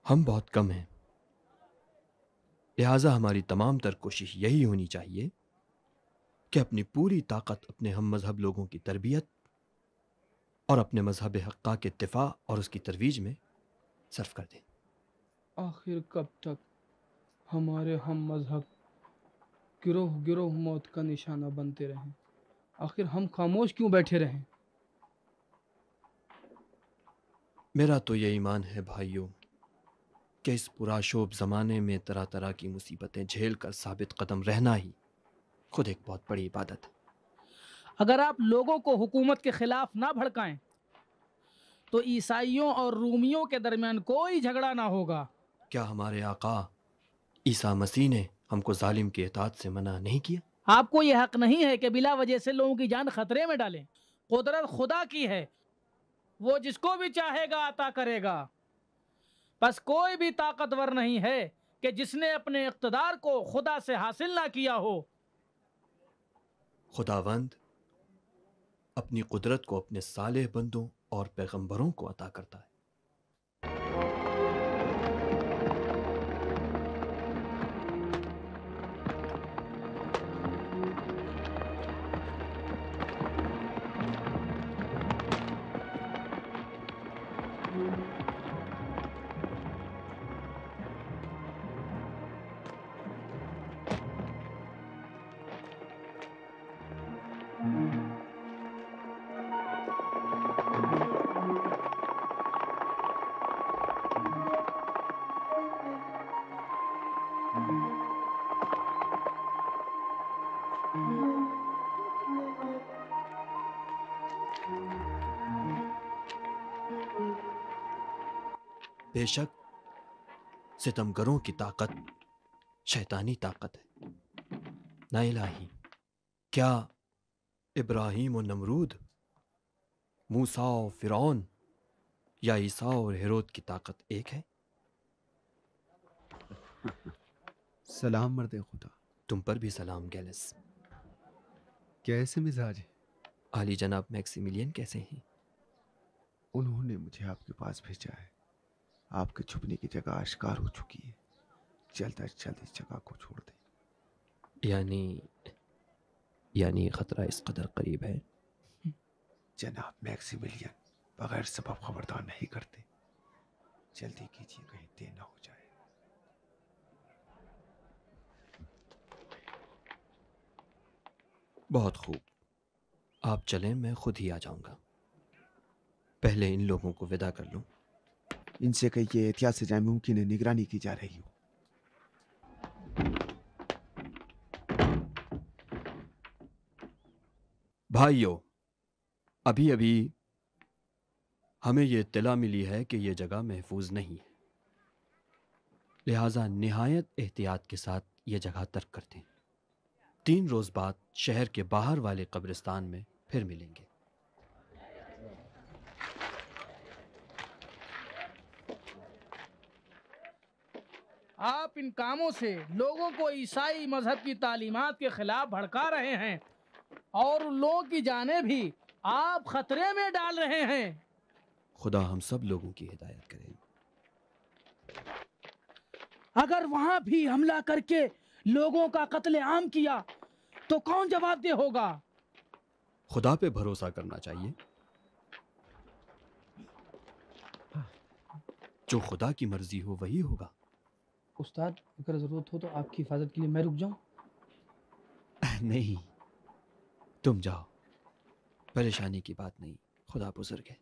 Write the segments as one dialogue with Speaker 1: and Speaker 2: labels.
Speaker 1: ہم بہت کم ہیں، لہٰذا ہماری تمام تر کوشش یہی ہونی چاہیے کہ اپنی پوری طاقت اپنے ہم مذہب لوگوں کی تربیت اور اپنے مذہب حقہ کے دفاع اور اس کی ترویج میں صرف کر دیں۔
Speaker 2: آخر کب تک ہمارے ہم مذہب گروہ گروہ موت کا نشانہ بنتے رہیں؟ آخر ہم خاموش کیوں بیٹھے رہیں؟
Speaker 1: میرا تو یہ ایمان ہے بھائیوں کہ اس پرآشوب زمانے میں طرح طرح کی مصیبتیں جھیل کر ثابت قدم رہنا ہی خود ایک بہت بڑی عبادت ہے۔
Speaker 3: اگر آپ لوگوں کو حکومت کے خلاف نہ بھڑکائیں تو عیسائیوں اور رومیوں کے درمیان کوئی جھگڑا نہ ہوگا۔
Speaker 1: کیا ہمارے آقا عیسیٰ مسیح نے ہم کو ظالم کی اطاعت سے منع نہیں کیا؟
Speaker 3: آپ کو یہ حق نہیں ہے کہ بلا وجہ سے لوگوں کی جان خطرے میں ڈالیں۔ قدرت خدا کی ہے، وہ جس کو بھی چاہے گا عطا کرے گا۔ بس کوئی بھی طاقتور نہیں ہے کہ جس نے اپنے اقتدار کو خدا سے حاصل نہ کیا ہو۔
Speaker 1: خداوند اپنی قدرت کو اپنے صالح بندوں اور پیغمبروں کو عطا کرتا ہے۔ بے شک ستمگروں کی طاقت شیطانی طاقت ہے، نہ الہی۔ کیا ابراہیم و نمرود، موسیٰ و فرعون یا عیسیٰ اور ہیرود کی طاقت ایک ہے؟
Speaker 4: سلام مرد خدا۔
Speaker 1: تم پر بھی سلام گیلس۔
Speaker 4: کیسے مزاج ہے؟
Speaker 1: عالی جناب میکسیملین کیسے ہیں؟
Speaker 4: انہوں نے مجھے آپ کے پاس بھیجا ہے۔ آپ کے چھپنے کی جگہ آشکار ہو چکی ہے، جلد از جلد اس جگہ کو چھوڑ دیں۔
Speaker 1: یعنی خطرہ اس قدر قریب ہے؟
Speaker 4: جناب میکسیملین بغیر سبب خبردار نہیں کرتے، جلدی کیجیے کہیں دیر نہ ہو جائے۔
Speaker 1: بہت خوب، آپ چلیں، میں خود ہی آ جاؤں گا۔ پہلے ان لوگوں کو ودا کر لوں۔
Speaker 4: ان سے کہیے احتیاط سے جائیں، ممکن ہے نگرانی کی جا رہی ہو۔
Speaker 1: بھائیو، ابھی ہمیں یہ اطلاع ملی ہے کہ یہ جگہ محفوظ نہیں ہے، لہٰذا نہایت احتیاط کے ساتھ یہ جگہ ترک کر دیں۔ 3 روز بعد شہر کے باہر والے قبرستان میں پھر ملیں گے۔
Speaker 3: آپ ان کاموں سے لوگوں کو عیسائی مذہب کی تعلیمات کے خلاف بھڑکا رہے ہیں اور ان لوگوں کی جانیں بھی آپ خطرے میں ڈال رہے ہیں۔
Speaker 1: خدا ہم سب لوگوں کی ہدایت کرے۔
Speaker 3: اگر وہاں بھی حملہ کر کے لوگوں کا قتل عام کیا تو کون جواب دہ ہوگا؟
Speaker 1: خدا پہ بھروسہ کرنا چاہیے، جو خدا کی مرضی ہو وہی ہوگا۔
Speaker 2: استاد اگر ضرورت ہو تو آپ کی حفاظت کے لیے میں رک جاؤں؟
Speaker 1: نہیں، تم جاؤ، پریشانی کی بات نہیں، خدا بزرگ ہے۔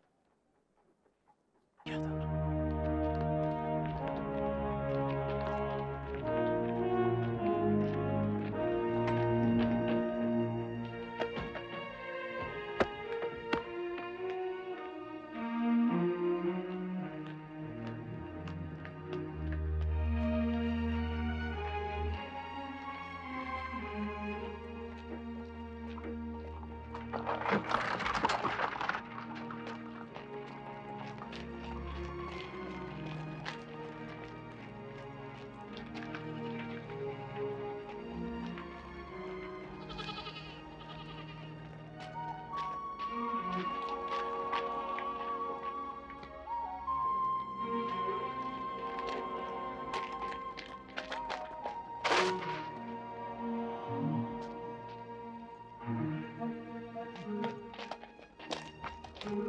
Speaker 2: تو یہاں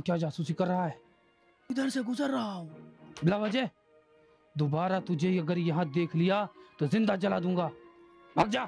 Speaker 2: کیا جاسوسی کر رہا ہے؟
Speaker 3: ادھر سے گزر رہا ہوں.
Speaker 2: بلا وجہ دوبارہ تجھے اگر یہاں دیکھ لیا تو زندہ جلا دوں گا. بھاگ جا.